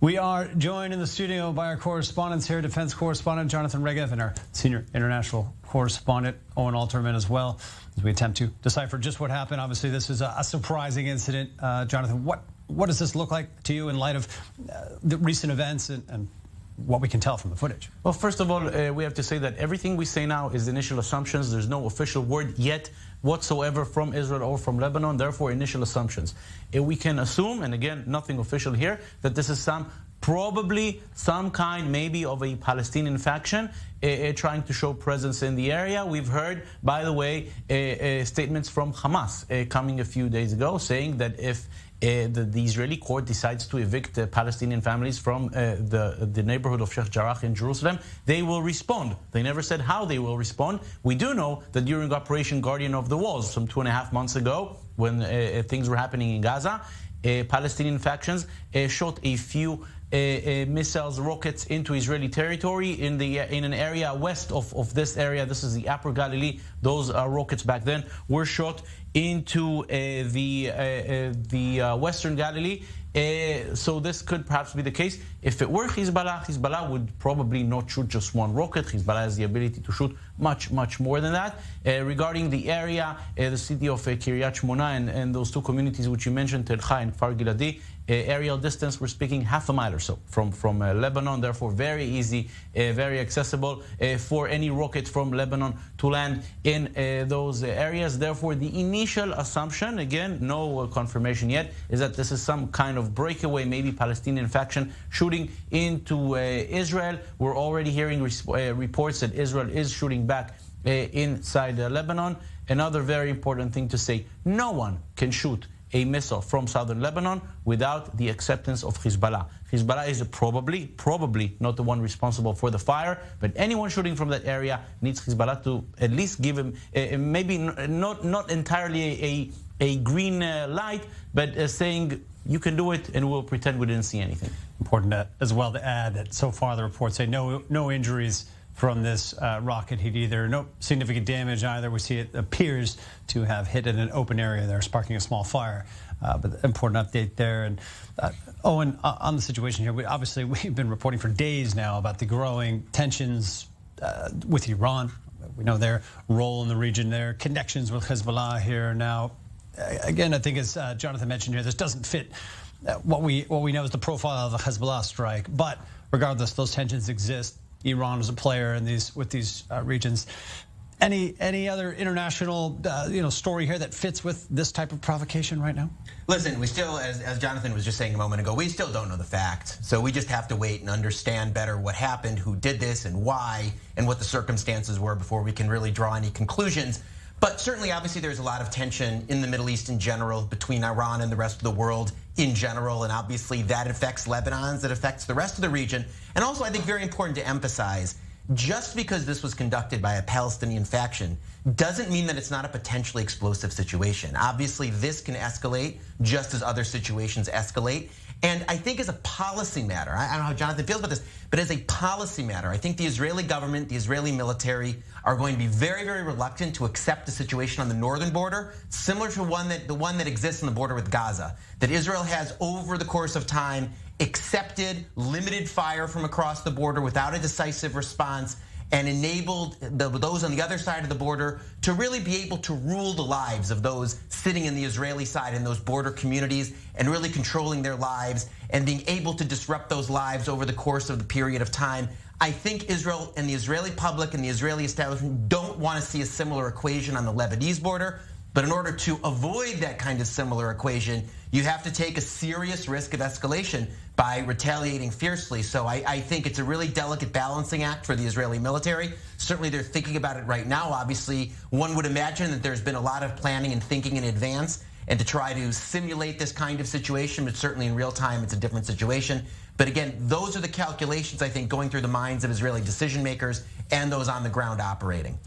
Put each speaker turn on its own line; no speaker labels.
We are joined in the studio by our correspondents here, defense correspondent Jonathan Regev and our senior international correspondent Owen Alterman as well, as we attempt to decipher just what happened. Obviously, this is a surprising incident. Jonathan, what does this look like to you in light of the recent events and what we can tell from the footage?
Well, first of all, we have to say that everything we say now is initial assumptions. There's no official word yet whatsoever from Israel or from Lebanon, therefore initial assumptions. We can assume, and again, nothing official here, that this is probably some kind maybe of a Palestinian faction trying to show presence in the area. We've heard, by the way, statements from Hamas coming a few days ago saying that if the Israeli court decides to evict Palestinian families from the neighborhood of Sheikh Jarrah in Jerusalem, they will respond. They never said how they will respond. We do know that during Operation Guardian of the Walls, some 2.5 months ago, when things were happening in Gaza, Palestinian factions shot a few missiles, rockets into Israeli territory in an area west of this area. This is the Upper Galilee. Those rockets back then were shot into the Western Galilee. So this could perhaps be the case. If it were Hezbollah would probably not shoot just one rocket. Hezbollah has the ability to shoot much more than that. Regarding the area, the city of Kiryat Shmona and those two communities which you mentioned, Tel Hai and Kfar Giladi, aerial distance, we're speaking half a mile or so from Lebanon, therefore very easy, very accessible for any rocket from Lebanon to land in those areas. Therefore, the initial assumption, again, no confirmation yet, is that this is some kind of breakaway, maybe Palestinian faction shooting into Israel. We're already hearing reports that Israel is shooting back inside Lebanon. Another very important thing to say, no one can shoot a missile from southern Lebanon without the acceptance of Hezbollah. Hezbollah is probably not the one responsible for the fire, but anyone shooting from that area needs Hezbollah to at least give him maybe not entirely a green light, but saying you can do it and we'll pretend we didn't see anything.
Important as well to add that so far the reports say no injuries from this rocket hit either. No significant damage either. We see it appears to have hit in an open area there, sparking a small fire. But important update there. And Owen, on the situation here, we've been reporting for days now about the growing tensions with Iran. We know their role in the region there, connections with Hezbollah here now. Again, I think as Jonathan mentioned here, this doesn't fit what we know is the profile of a Hezbollah strike. But regardless, those tensions exist. Iran is a player in these regions. Any other international story here that fits with this type of provocation right now?
Listen, we still, as Jonathan was just saying a moment ago, we still don't know the fact. So we just have to wait and understand better what happened, who did this and why, and what the circumstances were before we can really draw any conclusions. But certainly, obviously, there's a lot of tension in the Middle East in general, between Iran and the rest of the world in general. And obviously, that affects Lebanon, that affects the rest of the region. And also, I think very important to emphasize, just because this was conducted by a Palestinian faction doesn't mean that it's not a potentially explosive situation. Obviously, this can escalate just as other situations escalate. And I think as a policy matter, I don't know how Jonathan feels about this, but as a policy matter, I think the Israeli government, the Israeli military are going to be very reluctant to accept the situation on the northern border, similar to the one that exists on the border with Gaza, that Israel has over the course of time accepted limited fire from across the border without a decisive response, and enabled those on the other side of the border to really be able to rule the lives of those sitting in the Israeli side in those border communities and really controlling their lives and being able to disrupt those lives over the course of the period of time. I think Israel and the Israeli public and the Israeli establishment don't want to see a similar equation on the Lebanese border. But in order to avoid that kind of similar equation, you have to take a serious risk of escalation by retaliating fiercely. So I think it's a really delicate balancing act for the Israeli military. Certainly they're thinking about it right now. Obviously, one would imagine that there's been a lot of planning and thinking in advance and to try to simulate this kind of situation, but certainly in real time, it's a different situation. But again, those are the calculations, I think, going through the minds of Israeli decision makers and those on the ground operating.